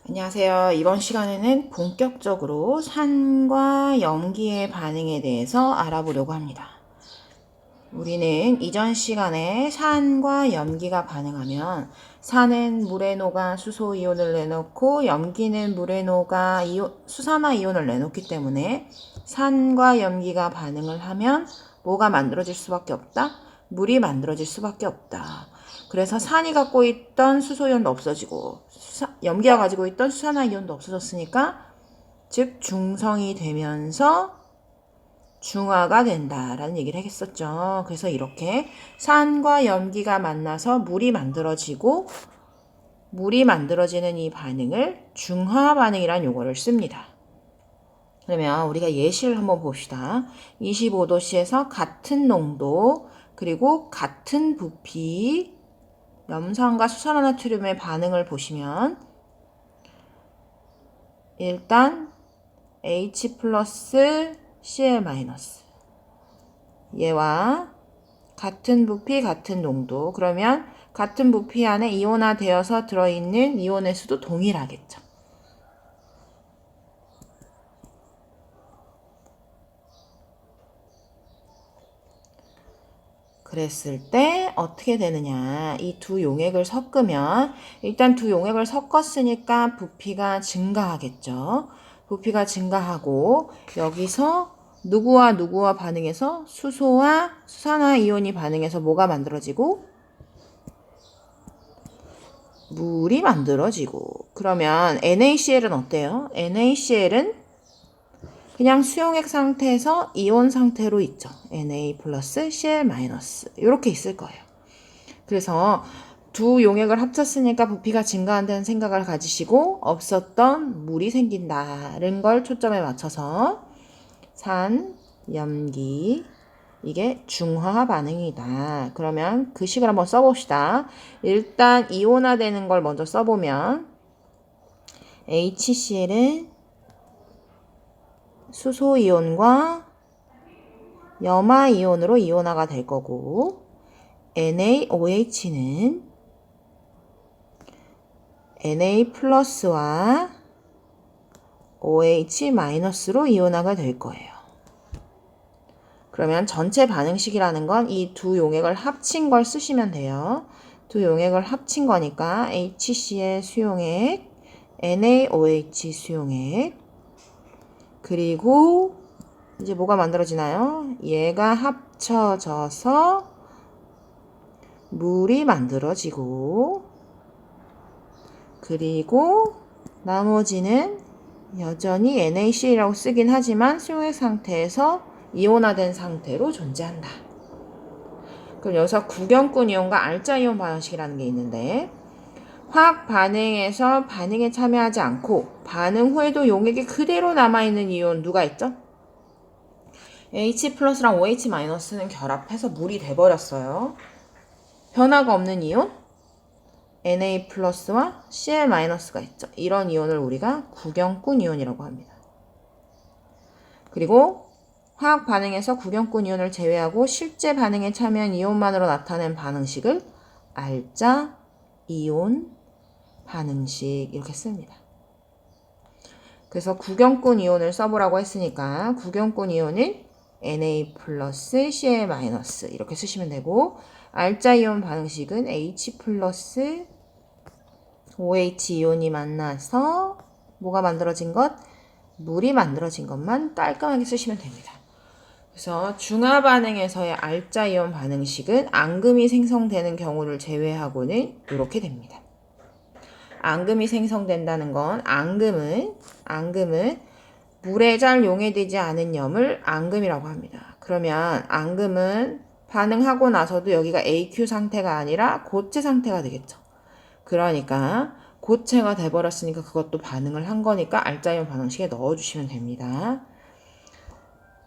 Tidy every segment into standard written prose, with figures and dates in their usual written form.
안녕하세요. 이번 시간에는 본격적으로 산과 염기의 반응에 대해서 알아보려고 합니다. 우리는 이전 시간에 산과 염기가 반응하면 산은 물에 녹아 수소 이온을 내놓고 염기는 물에 녹아 수산화이온을 내놓기 때문에 산과 염기가 반응을 하면 뭐가 만들어질 수밖에 없다? 물이 만들어질 수밖에 없다. 그래서 산이 갖고 있던 수소이온도 없어지고 염기가 가지고 있던 수산화이온도 없어졌으니까 즉 중성이 되면서 중화가 된다라는 얘기를 했었죠. 그래서 이렇게 산과 염기가 만나서 물이 만들어지고 물이 만들어지는 이 반응을 중화 반응이라는 용어를 씁니다. 그러면 우리가 예시를 한번 봅시다. 25도씨에서 같은 농도 그리고 같은 부피 염산과 수산화나트륨의 반응을 보시면 일단 H 플러스 Cl 마이너스 얘와 같은 부피 같은 농도 그러면 같은 부피 안에 이온화되어서 들어있는 이온의 수도 동일하겠죠. 그랬을 때 어떻게 되느냐, 이 두 용액을 섞으면 일단 두 용액을 섞었으니까 부피가 증가하겠죠. 부피가 증가하고 여기서 누구와 누구와 반응해서 수소와 수산화이온이 반응해서 뭐가 만들어지고 물이 만들어지고 그러면 NaCl은 어때요? NaCl은 그냥 수용액 상태에서 이온 상태로 있죠. Na 플러스 Cl 마이너스 이렇게 있을 거예요. 그래서 두 용액을 합쳤으니까 부피가 증가한다는 생각을 가지시고 없었던 물이 생긴다는 걸 초점에 맞춰서 산, 염기 이게 중화 반응이다. 그러면 그 식을 한번 써봅시다. 일단 이온화되는 걸 먼저 써보면 HCl은 수소이온과 염화이온으로 이온화가 될 거고 NaOH는 Na 플러스와 OH 마이너스로 이온화가 될 거예요. 그러면 전체 반응식이라는 건 이 두 용액을 합친 걸 쓰시면 돼요. 두 용액을 합친 거니까 HCl 수용액, NaOH 수용액, 그리고 이제 뭐가 만들어지나요? 얘가 합쳐져서 물이 만들어지고 그리고 나머지는 여전히 NaCl이라고 쓰긴 하지만 수용액 상태에서 이온화된 상태로 존재한다. 그럼 여기서 구경꾼 이온과 알짜 이온 반응식이라는 게 있는데 화학 반응에서 반응에 참여하지 않고 반응 후에도 용액이 그대로 남아있는 이온 누가 있죠? H 플러스랑 OH 마이너스는 결합해서 물이 돼버렸어요. 변화가 없는 이온 Na 플러스와 Cl 마이너스가 있죠. 이런 이온을 우리가 구경꾼 이온이라고 합니다. 그리고 화학 반응에서 구경꾼 이온을 제외하고 실제 반응에 참여한 이온만으로 나타낸 반응식을 알짜 이온 반응식 이렇게 씁니다. 그래서 구경꾼 이온을 써보라고 했으니까 구경꾼 이온은 Na 플러스 Cl 마이너스 이렇게 쓰시면 되고 알짜 이온 반응식은 H 플러스 OH 이온이 만나서 뭐가 만들어진 것? 물이 만들어진 것만 깔끔하게 쓰시면 됩니다. 그래서 중화 반응에서의 알짜 이온 반응식은 앙금이 생성되는 경우를 제외하고는 이렇게 됩니다. 앙금이 생성된다는 건 앙금은 물에 잘 용해되지 않은 염을 앙금이라고 합니다. 그러면 앙금은 반응하고 나서도 여기가 AQ 상태가 아니라 고체 상태가 되겠죠. 그러니까 고체가 돼버렸으니까 그것도 반응을 한 거니까 알짜이온 반응식에 넣어주시면 됩니다.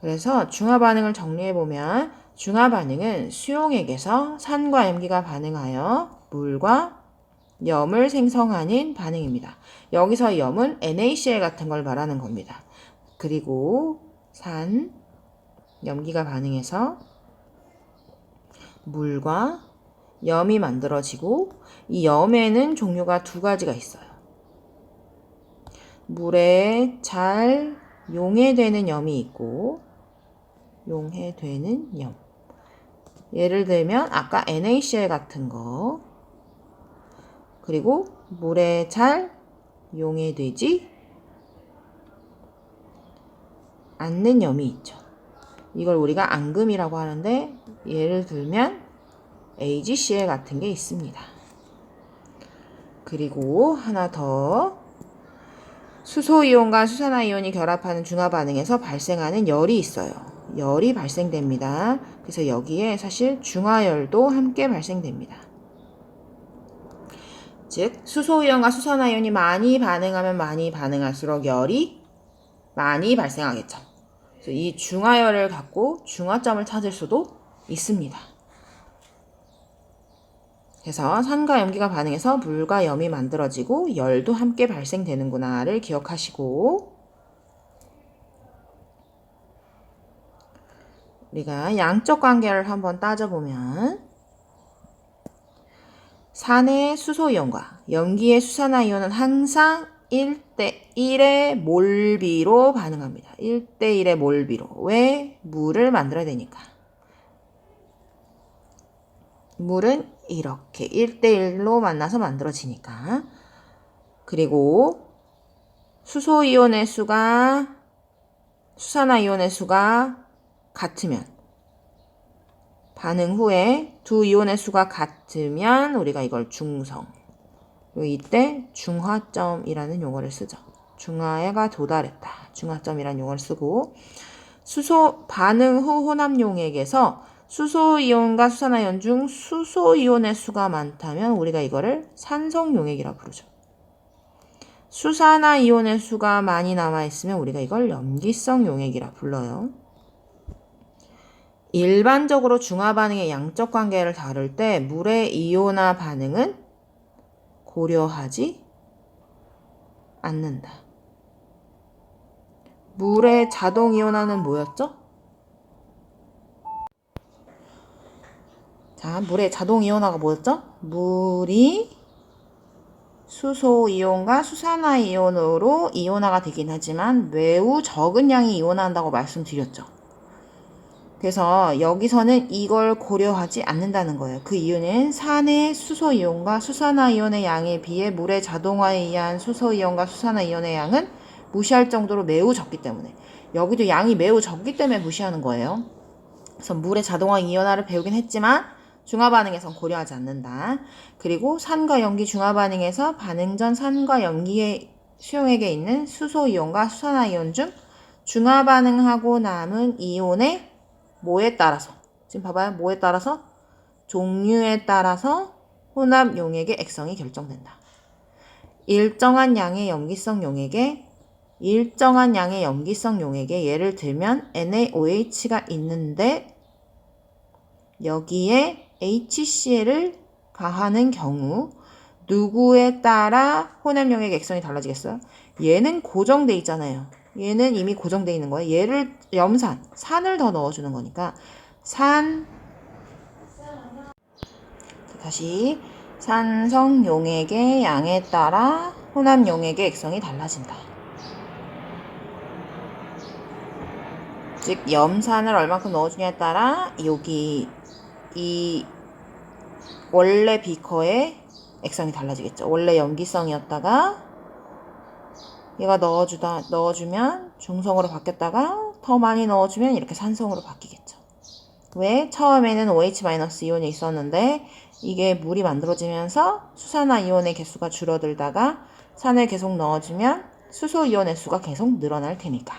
그래서 중화 반응을 정리해보면 중화 반응은 수용액에서 산과 염기가 반응하여 물과 염을 생성하는 반응입니다. 여기서 염은 NaCl 같은 걸 말하는 겁니다. 그리고 산, 염기가 반응해서 물과 염이 만들어지고 이 염에는 종류가 두 가지가 있어요. 물에 잘 용해되는 염이 있고, 용해되는 염. 예를 들면 아까 NaCl 같은 거, 그리고 물에 잘 용해되지 않는 염이 있죠. 이걸 우리가 앙금이라고 하는데, 예를 들면 AgCl 같은 게 있습니다. 그리고 하나 더, 수소이온과 수산화이온이 결합하는 중화 반응에서 발생하는 열이 있어요. 열이 발생됩니다. 그래서 여기에 사실 중화열도 함께 발생됩니다. 즉 수소이온과 수산화이온이 많이 반응하면 많이 반응할수록 열이 많이 발생하겠죠. 그래서 이 중화열을 갖고 중화점을 찾을 수도 있습니다. 그래서 산과 염기가 반응해서 물과 염이 만들어지고 열도 함께 발생되는구나를 기억하시고, 우리가 양적 관계를 한번 따져보면 산의 수소이온과 염기의 수산화이온은 항상 1대1의 몰비로 반응합니다. 1대1의 몰비로. 왜? 물을 만들어야 되니까. 물은 이렇게 1대1로 만나서 만들어지니까. 그리고 수소이온의 수가 수산화이온의 수가 같으면, 반응 후에 두 이온의 수가 같으면 우리가 이걸 중성, 이때 중화점이라는 용어를 쓰죠. 중화에가 도달했다. 중화점이라는 용어를 쓰고, 반응 후 혼합 용액에서 수소이온과 수산화이온 중 수소이온의 수가 많다면 우리가 이거를 산성 용액이라고 부르죠. 수산화이온의 수가 많이 남아있으면 우리가 이걸 염기성 용액이라 불러요. 일반적으로 중화 반응의 양적 관계를 다룰 때 물의 이온화 반응은 고려하지 않는다. 물의 자동 이온화는 뭐였죠? 자, 물의 자동 이온화가 뭐였죠? 물이 수소이온과 수산화이온으로 이온화가 되긴 하지만 매우 적은 양이 이온화한다고 말씀드렸죠. 그래서 여기서는 이걸 고려하지 않는다는 거예요. 그 이유는 산의 수소이온과 수산화이온의 양에 비해 물의 자동화에 의한 수소이온과 수산화이온의 양은 무시할 정도로 매우 적기 때문에, 여기도 양이 매우 적기 때문에 무시하는 거예요. 그래서 물의 자동화 이온화를 배우긴 했지만 중화 반응에선 고려하지 않는다. 그리고 산과 염기 중화 반응에서 반응 전 산과 염기의 수용액에 있는 수소이온과 수산화이온 중 중화 반응하고 남은 이온의 뭐에 따라서, 지금 봐봐요. 뭐에 따라서? 종류에 따라서 혼합 용액의 액성이 결정된다. 일정한 양의 염기성 용액에 예를 들면 NaOH가 있는데 여기에 HCl을 가하는 경우 누구에 따라 혼합 용액 액성이 달라지겠어요? 얘는 고정돼 있잖아요. 얘는 이미 고정돼 있는 거예요. 얘를 산을 더 넣어주는 거니까 다시 산성 용액의 양에 따라 혼합 용액의 액성이 달라진다. 즉 염산을 얼마큼 넣어주냐에 따라 여기 이 원래 비커의 액성이 달라지겠죠. 원래 염기성이었다가 얘가 넣어주면 중성으로 바뀌었다가 더 많이 넣어주면 이렇게 산성으로 바뀌겠죠. 왜? 처음에는 OH- 이온이 있었는데 이게 물이 만들어지면서 수산화이온의 개수가 줄어들다가 산을 계속 넣어주면 수소이온의 수가 계속 늘어날 테니까.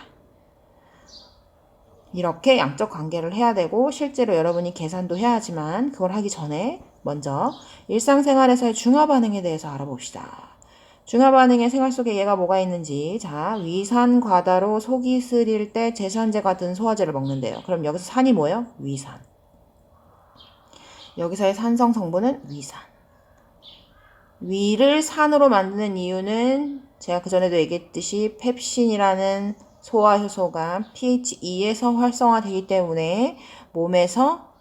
이렇게 양적 관계를 해야 되고 실제로 여러분이 계산도 해야 하지만 그걸 하기 전에 먼저 일상생활에서의 중화 반응에 대해서 알아봅시다. 중화 반응의 생활 속에 얘가 뭐가 있는지. 자, 위산 과다로 속이 쓰릴 때 제산제가 든 소화제를 먹는데요. 그럼 여기서 산이 뭐예요? 위산. 여기서의 산성 성분은 위산. 위를 산으로 만드는 이유는 제가 그전에도 얘기했듯이 펩신이라는 소화효소가 pH 2에서 활성화되기 때문에 몸에서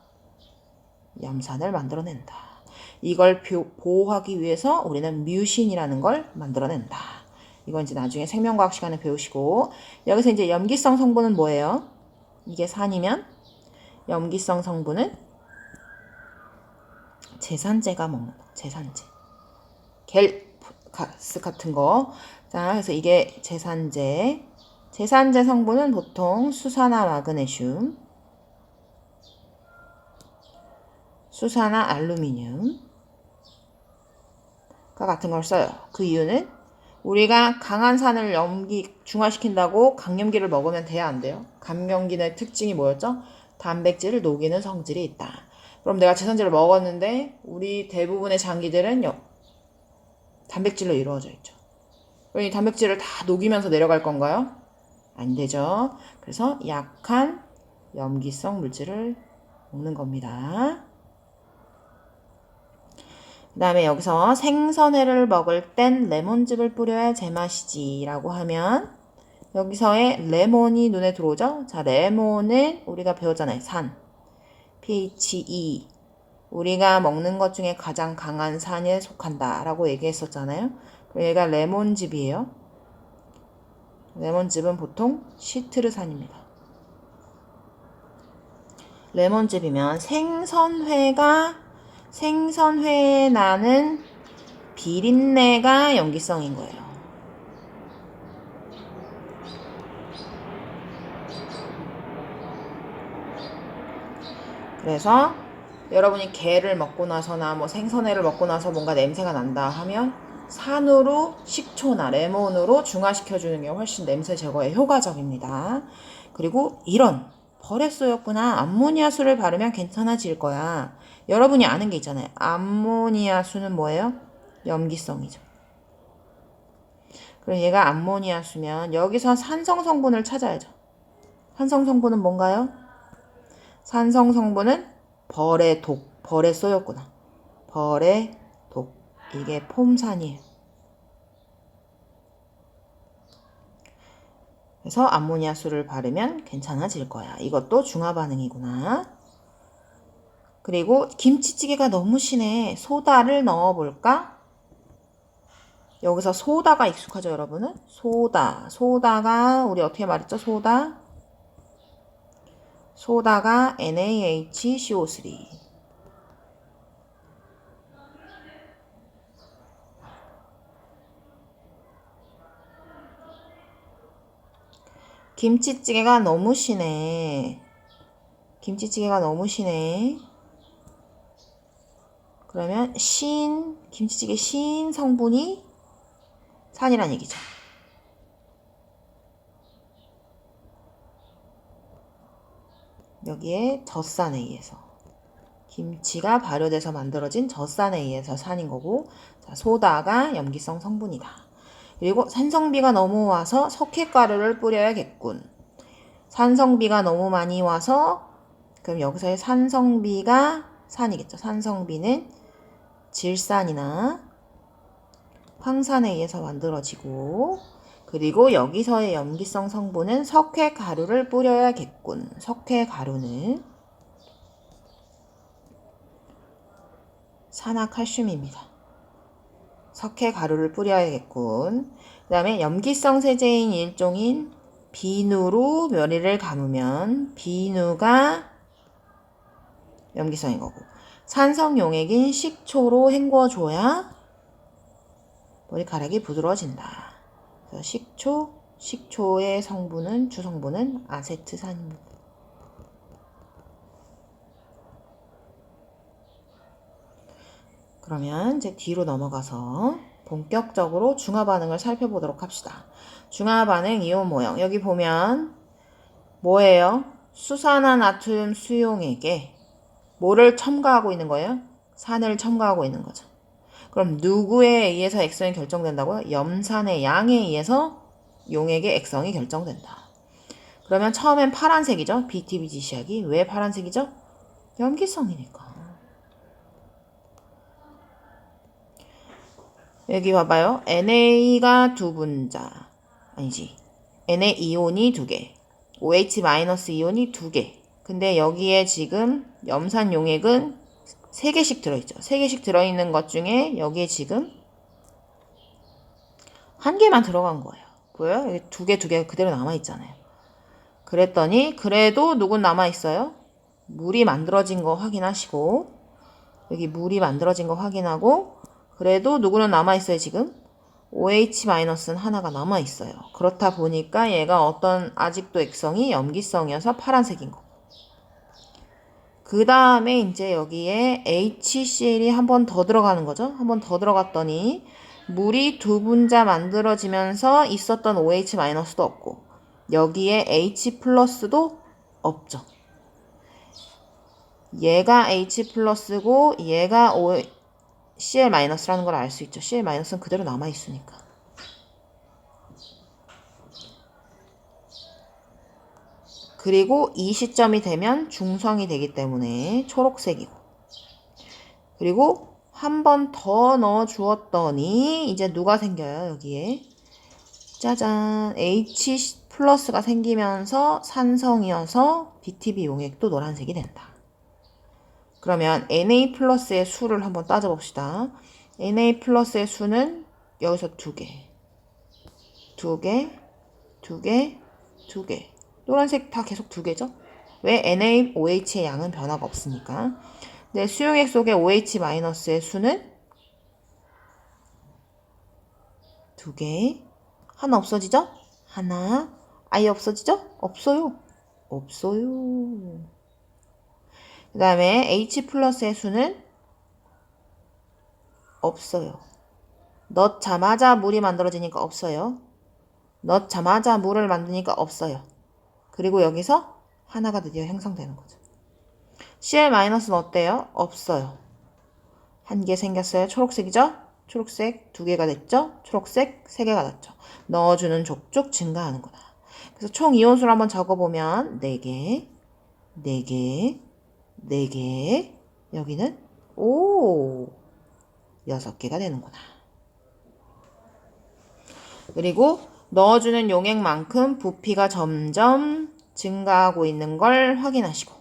염산을 만들어낸다. 이걸 보호하기 위해서 우리는 뮤신이라는 걸 만들어낸다. 이건 이제 나중에 생명과학 시간에 배우시고. 여기서 이제 염기성 성분은 뭐예요? 이게 산이면 염기성 성분은 제산제가 먹는 거. 제산제. 겔가스 같은 거. 자, 그래서 이게 제산제. 제산제 성분은 보통 수산화 마그네슘, 수산화 알루미늄과 같은 걸 써요. 그 이유는 우리가 강한 산을 중화시킨다고 강염기를 먹으면 돼야 안 돼요? 강염기의 특징이 뭐였죠? 단백질을 녹이는 성질이 있다. 그럼 내가 제산제를 먹었는데 우리 대부분의 장기들은 단백질로 이루어져 있죠. 그럼 이 단백질을 다 녹이면서 내려갈 건가요? 안 되죠. 그래서 약한 염기성 물질을 먹는 겁니다. 그 다음에 여기서 생선회를 먹을 땐 레몬즙을 뿌려야 제맛이지 라고 하면 여기서의 레몬이 눈에 들어오죠? 자, 레몬은 우리가 배웠잖아요. 산, pH 2. 우리가 먹는 것 중에 가장 강한 산에 속한다 라고 얘기했었잖아요. 그럼 얘가 레몬즙이에요. 레몬즙은 보통 시트르산입니다. 레몬즙이면 생선회에 나는 비린내가 염기성인 거예요. 그래서 여러분이 게를 먹고 나서나 뭐 생선회를 먹고 나서 뭔가 냄새가 난다 하면 산으로 식초나 레몬으로 중화시켜주는 게 훨씬 냄새 제거에 효과적입니다. 그리고 이런 벌에 쏘였구나. 암모니아수를 바르면 괜찮아질 거야. 여러분이 아는 게 있잖아요. 암모니아수는 뭐예요? 염기성이죠. 그럼 얘가 암모니아수면 여기서 산성 성분을 찾아야죠. 산성 성분은 뭔가요? 산성 성분은 벌의 독, 벌에 쏘였구나. 벌의 독. 이게 폼산이에요. 그래서 암모니아수를 바르면 괜찮아질 거야. 이것도 중화 반응이구나. 그리고 김치찌개가 너무 시네. 소다를 넣어볼까? 여기서 소다가 익숙하죠, 여러분은? 소다가 우리 어떻게 말했죠? 소다가 NaHCO3. 김치찌개가 너무 시네. 그러면 김치찌개 신 성분이 산이란 얘기죠. 여기에 젖산에 의해서 김치가 발효돼서 만들어진 젖산에 의해서 산인 거고, 자, 소다가 염기성 성분이다. 그리고 산성비가 너무 와서 석회가루를 뿌려야겠군. 산성비가 너무 많이 와서 그럼 여기서의 산성비가 산이겠죠. 산성비는 질산이나 황산에 의해서 만들어지고, 그리고 여기서의 염기성 성분은 석회가루를 뿌려야겠군. 석회가루는 산화칼슘입니다. 석회가루를 뿌려야겠군. 그 다음에 염기성 세제인 일종인 비누로 묘리를 감으면 비누가 염기성인 거고, 산성용액인 식초로 헹궈줘야 머리카락이 부드러워진다. 그래서 식초의 주성분은 아세트산입니다. 그러면 이제 뒤로 넘어가서 본격적으로 중화 반응을 살펴보도록 합시다. 중화 반응 이온 모형. 여기 보면 뭐예요? 수산화나트륨 수용액에 뭐를 첨가하고 있는 거예요? 산을 첨가하고 있는 거죠. 그럼 누구에 의해서 액성이 결정된다고요? 염산의 양에 의해서 용액의 액성이 결정된다. 그러면 처음엔 파란색이죠? BTBG 시약이. 왜 파란색이죠? 염기성이니까. 여기 봐봐요. NA가 두 분자. 아니지. NA 이온이 두 개. OH- 이온이 두 개. 근데 여기에 지금 염산 용액은 3개씩 들어있죠. 3개씩 들어있는 것 중에 여기에 지금 한 개만 들어간 거예요. 보여요? 여기 두 개 그대로 남아있잖아요. 그랬더니 그래도 누군 남아있어요? 물이 만들어진 거 확인하시고 여기 물이 만들어진 거 확인하고 그래도 누구는 남아있어요 지금? OH-는 하나가 남아있어요. 그렇다 보니까 얘가 어떤 아직도 액성이 염기성이어서 파란색인 거. 그 다음에 이제 여기에 HCl이 한 번 더 들어가는 거죠. 한 번 더 들어갔더니 물이 두 분자 만들어지면서 있었던 OH-도 없고 여기에 H+도 없죠. 얘가 H+고 얘가 Cl-라는 걸 알 수 있죠. Cl-는 그대로 남아있으니까. 그리고 이 시점이 되면 중성이 되기 때문에 초록색이고 그리고 한 번 더 넣어 주었더니 이제 누가 생겨요 여기에 짜잔 H+가 생기면서 산성이어서 BTB 용액도 노란색이 된다. 그러면 Na+의 수를 한번 따져봅시다. Na+의 수는 여기서 두 개, 노란색 다 계속 두 개죠? 왜? NaOH의 양은 변화가 없으니까. 근데 수용액 속의 OH-의 수는 두 개. 하나 없어지죠? 하나. 아예 없어지죠? 없어요. 그 다음에 H+의 수는 없어요. 넣자마자 물이 만들어지니까 없어요. 넣자마자 물을 만드니까 없어요. 그리고 여기서 하나가 드디어 형성되는 거죠. Cl-는 어때요? 없어요. 한 개 생겼어요. 초록색이죠? 초록색 두 개가 됐죠? 초록색 세 개가 됐죠. 넣어주는 족족 증가하는구나. 그래서 총 이온수를 한번 적어보면 4개, 4개, 4개, 여기는 6개가 되는구나. 그리고 넣어주는 용액만큼 부피가 점점 증가하고 있는 걸 확인하시고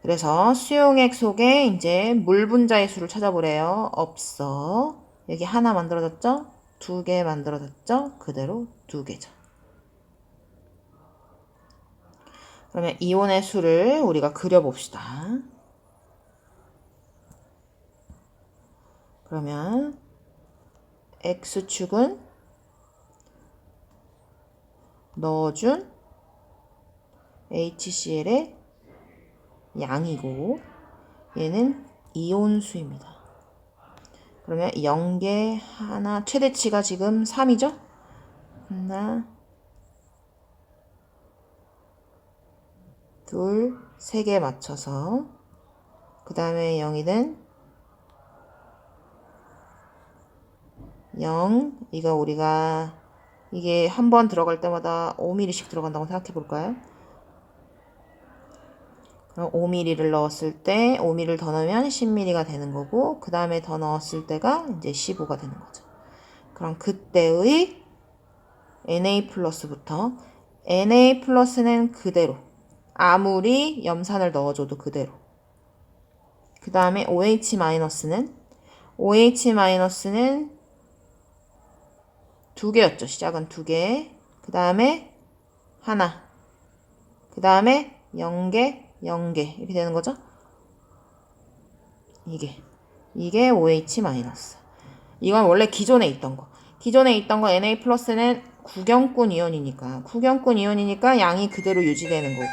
그래서 수용액 속에 이제 물 분자의 수를 찾아보래요. 없어. 여기 하나 만들어졌죠? 두 개 만들어졌죠? 그대로 두 개죠. 그러면 이온의 수를 우리가 그려봅시다. 그러면 X축은 넣어준 HCl의 양이고 얘는 이온수입니다. 그러면 0개 하나 최대치가 지금 3이죠? 하나 둘, 세 개 맞춰서 그 다음에 0이든 0 이거 우리가 이게 한 번 들어갈 때마다 5mm씩 들어간다고 생각해 볼까요? 그럼 5mm를 넣었을 때 5mm를 더 넣으면 10mm가 되는 거고 그 다음에 더 넣었을 때가 이제 15가 되는 거죠. 그럼 그때의 Na+부터 Na+는 그대로 아무리 염산을 넣어줘도 그대로 그 다음에 OH-는 두 개였죠. 시작은 두 개. 그 다음에 하나. 그 다음에 0개, 0개. 이렇게 되는 거죠. 이게 OH-. 이건 원래 기존에 있던 거. 기존에 있던 거 Na+는 구경꾼 이온이니까 양이 그대로 유지되는 거고.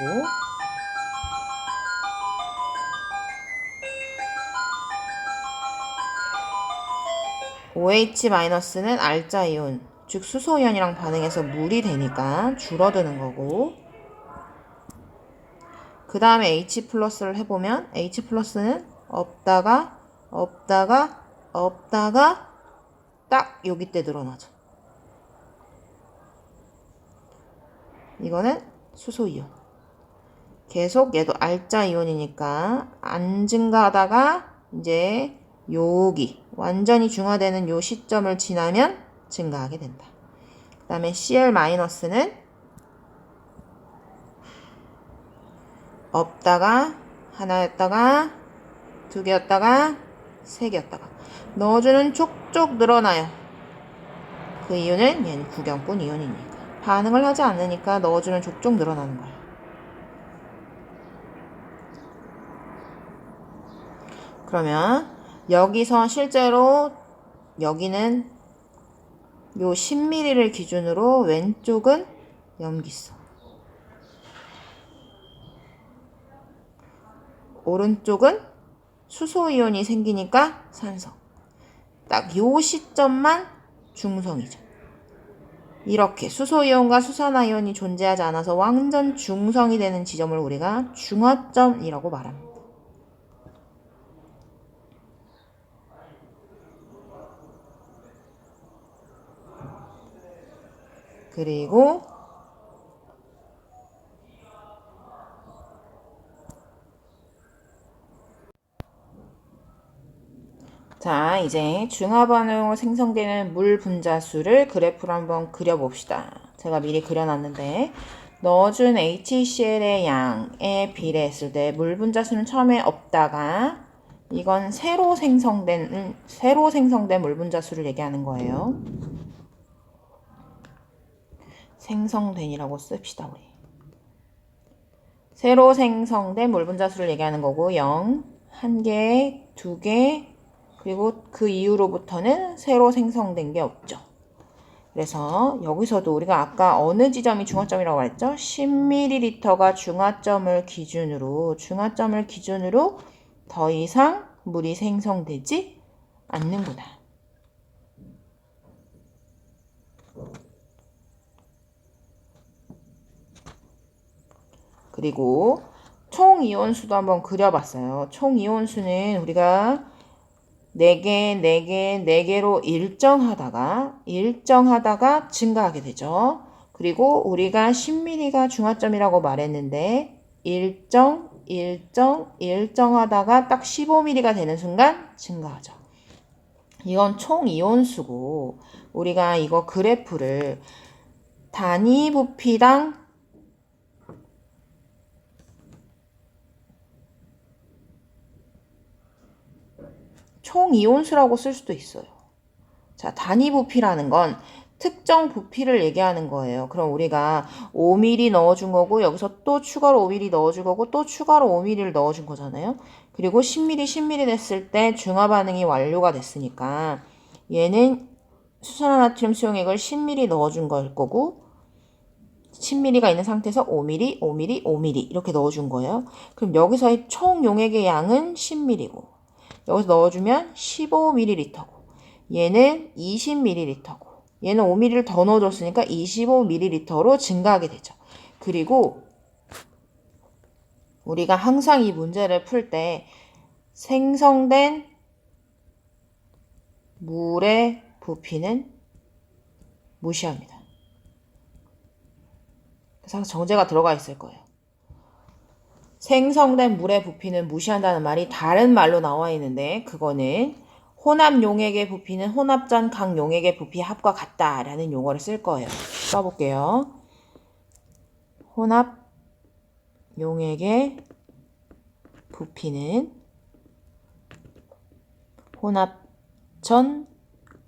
OH-는 알자 이온, 즉 수소 이온이랑 반응해서 물이 되니까 줄어드는 거고. 그 다음에 H+를 해보면 H+는 없다가 딱 여기 때 늘어나죠. 이거는 수소 이온. 계속 얘도 알자 이온이니까 안 증가하다가 이제 여기 완전히 중화되는 요 시점을 지나면 증가하게 된다. 그 다음에 Cl-는 없다가 하나였다가 두 개였다가 세 개였다가 넣어주는 촉촉 늘어나요. 그 이유는 얘는 구경꾼 이온이니까. 반응을 하지 않으니까 넣어주면 족족 늘어나는 거예요. 그러면 여기서 실제로 여기는 요 10ml를 기준으로 왼쪽은 염기성, 오른쪽은 수소이온이 생기니까 산성. 딱 요 시점만 중성이죠. 이렇게 수소이온과 수산화이온이 존재하지 않아서 완전 중성이 되는 지점을 우리가 중화점이라고 말합니다. 그리고 자, 이제 중화반응으로 생성되는 물 분자수를 그래프로 한번 그려봅시다. 제가 미리 그려놨는데 넣어준 HCl의 양에 비례했을 때 물 분자수는 처음에 없다가 이건 새로 생성된 물 분자수를 얘기하는 거예요. 생성된이라고 씁시다, 우리. 새로 생성된 물 분자수를 얘기하는 거고 0, 1개, 2개, 그리고 그 이후로부터는 새로 생성된 게 없죠. 그래서 여기서도 우리가 아까 어느 지점이 중화점이라고 말했죠? 10ml가 중화점을 기준으로 더 이상 물이 생성되지 않는구나. 그리고 총 이온수도 한번 그려봤어요. 총 이온수는 우리가 4개로 일정하다가 증가하게 되죠. 그리고 우리가 10ml가 중화점이라고 말했는데 일정하다가 딱 15ml가 되는 순간 증가하죠. 이건 총 이온수고 우리가 이거 그래프를 단위 부피당 총 이온수라고 쓸 수도 있어요. 자, 단위 부피라는 건 특정 부피를 얘기하는 거예요. 그럼 우리가 5ml 넣어준 거고 여기서 또 추가로 5ml 넣어줄 거고 또 추가로 5ml를 넣어준 거잖아요. 그리고 10ml 됐을 때 중화 반응이 완료가 됐으니까 얘는 수산화나트륨 수용액을 10ml 넣어준 걸 거고 10ml가 있는 상태에서 5ml 이렇게 넣어준 거예요. 그럼 여기서의 총 용액의 양은 10ml고 여기서 넣어주면 15ml고 얘는 20ml고 얘는 5ml를 더 넣어줬으니까 25ml로 증가하게 되죠. 그리고 우리가 항상 이 문제를 풀 때 생성된 물의 부피는 무시합니다. 그래서 정제가 들어가 있을 거예요. 생성된 물의 부피는 무시한다는 말이 다른 말로 나와 있는데 그거는 혼합 용액의 부피는 혼합전 각 용액의 부피 합과 같다라는 용어를 쓸 거예요. 써볼게요. 혼합 용액의 부피는 혼합전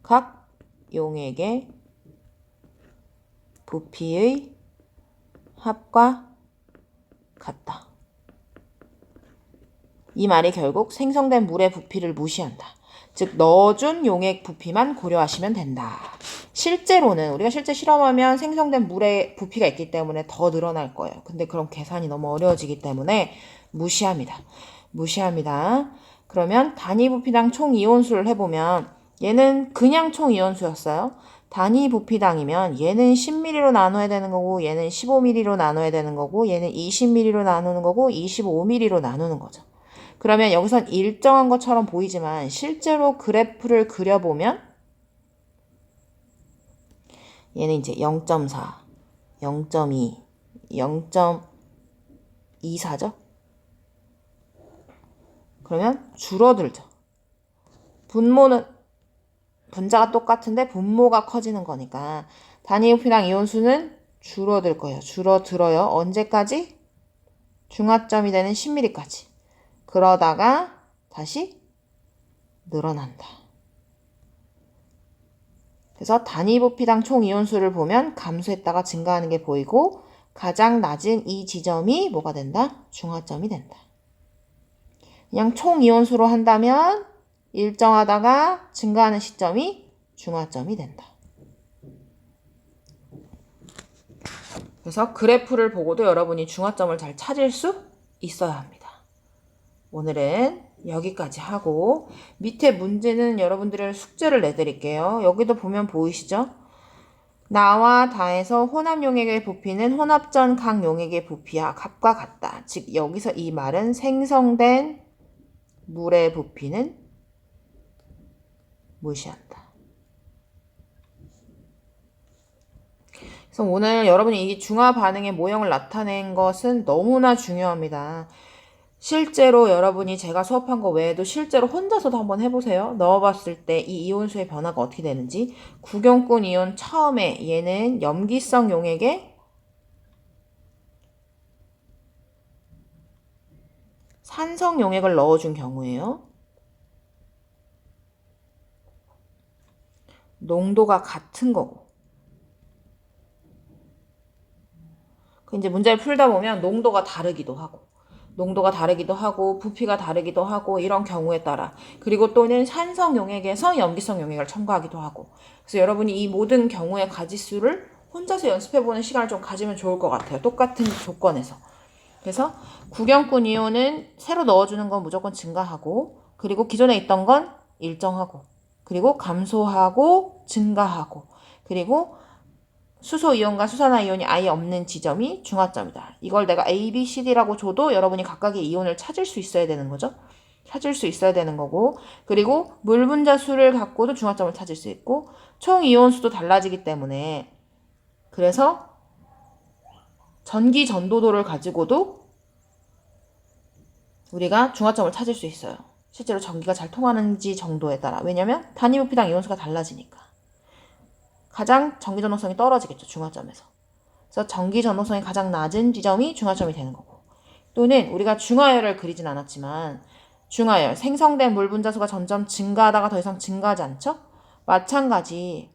각 용액의 부피의 합과 같다. 이 말이 결국 생성된 물의 부피를 무시한다. 즉 넣어준 용액 부피만 고려하시면 된다. 실제로는 우리가 실제 실험하면 생성된 물의 부피가 있기 때문에 더 늘어날 거예요. 근데 그럼 계산이 너무 어려워지기 때문에 무시합니다. 그러면 단위 부피당 총 이온수를 해보면 얘는 그냥 총 이온수였어요. 단위 부피당이면 얘는 10ml로 나눠야 되는 거고 얘는 15ml로 나눠야 되는 거고 얘는 20ml로 나누는 거고 25ml로 나누는 거죠. 그러면 여기선 일정한 것처럼 보이지만 실제로 그래프를 그려보면 얘는 이제 0.4, 0.2, 0.24죠? 그러면 줄어들죠. 분자가 똑같은데 분모가 커지는 거니까 단위 부피당 이온수는 줄어들 거예요. 줄어들어요. 언제까지? 중화점이 되는 10ml까지. 그러다가 다시 늘어난다. 그래서 단위 부피당 총 이온수를 보면 감소했다가 증가하는 게 보이고 가장 낮은 이 지점이 뭐가 된다? 중화점이 된다. 그냥 총 이온수로 한다면 일정하다가 증가하는 시점이 중화점이 된다. 그래서 그래프를 보고도 여러분이 중화점을 잘 찾을 수 있어야 합니다. 오늘은 여기까지 하고 밑에 문제는 여러분들의 숙제를 내드릴게요. 여기도 보면 보이시죠? 나와 다에서 혼합용액의 부피는 혼합전 각 용액의 부피와 값과 같다. 즉 여기서 이 말은 생성된 물의 부피는 무시한다. 그래서 오늘 여러분이 이 중화 반응의 모형을 나타낸 것은 너무나 중요합니다. 실제로 여러분이 제가 수업한 거 외에도 실제로 혼자서도 한번 해보세요. 넣어봤을 때 이 이온수의 변화가 어떻게 되는지. 구경꾼 이온 처음에 얘는 염기성 용액에 산성 용액을 넣어준 경우에요. 농도가 같은 거고. 이제 문제를 풀다 보면 농도가 다르기도 하고 부피가 다르기도 하고 이런 경우에 따라 그리고 또는 산성 용액에서 염기성 용액을 첨가하기도 하고 그래서 여러분이 이 모든 경우의 가지수를 혼자서 연습해보는 시간을 좀 가지면 좋을 것 같아요. 똑같은 조건에서. 그래서 구경꾼 이온은 새로 넣어주는 건 무조건 증가하고 그리고 기존에 있던 건 일정하고 그리고 감소하고 증가하고 그리고 수소이온과 수산화이온이 아예 없는 지점이 중화점이다. 이걸 내가 A, B, C, D라고 줘도 여러분이 각각의 이온을 찾을 수 있어야 되는 거죠. 찾을 수 있어야 되는 거고 그리고 물 분자 수를 갖고도 중화점을 찾을 수 있고 총 이온 수도 달라지기 때문에 그래서 전기 전도도를 가지고도 우리가 중화점을 찾을 수 있어요. 실제로 전기가 잘 통하는지 정도에 따라. 왜냐면 단위 부피당 이온수가 달라지니까. 가장 전기 전도성이 떨어지겠죠. 중화점에서. 그래서 전기 전도성이 가장 낮은 지점이 중화점이 되는 거고. 또는 우리가 중화열을 그리진 않았지만 중화열, 생성된 물 분자수가 점점 증가하다가 더 이상 증가하지 않죠? 마찬가지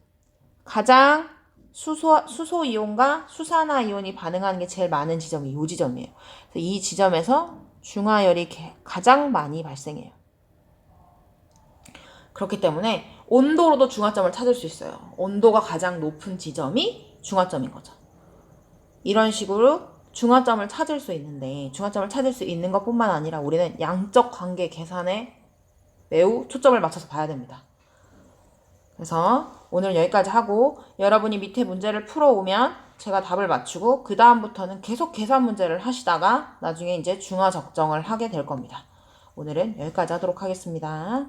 가장 수소이온과 수산화이온이 반응하는 게 제일 많은 지점이 이 지점이에요. 그래서 이 지점에서 중화열이 가장 많이 발생해요. 그렇기 때문에 온도로도 중화점을 찾을 수 있어요. 온도가 가장 높은 지점이 중화점인 거죠. 이런 식으로 중화점을 찾을 수 있는데 중화점을 찾을 수 있는 것뿐만 아니라 우리는 양적 관계 계산에 매우 초점을 맞춰서 봐야 됩니다. 그래서 오늘 여기까지 하고 여러분이 밑에 문제를 풀어오면 제가 답을 맞추고 그 다음부터는 계속 계산 문제를 하시다가 나중에 이제 중화 적정을 하게 될 겁니다. 오늘은 여기까지 하도록 하겠습니다.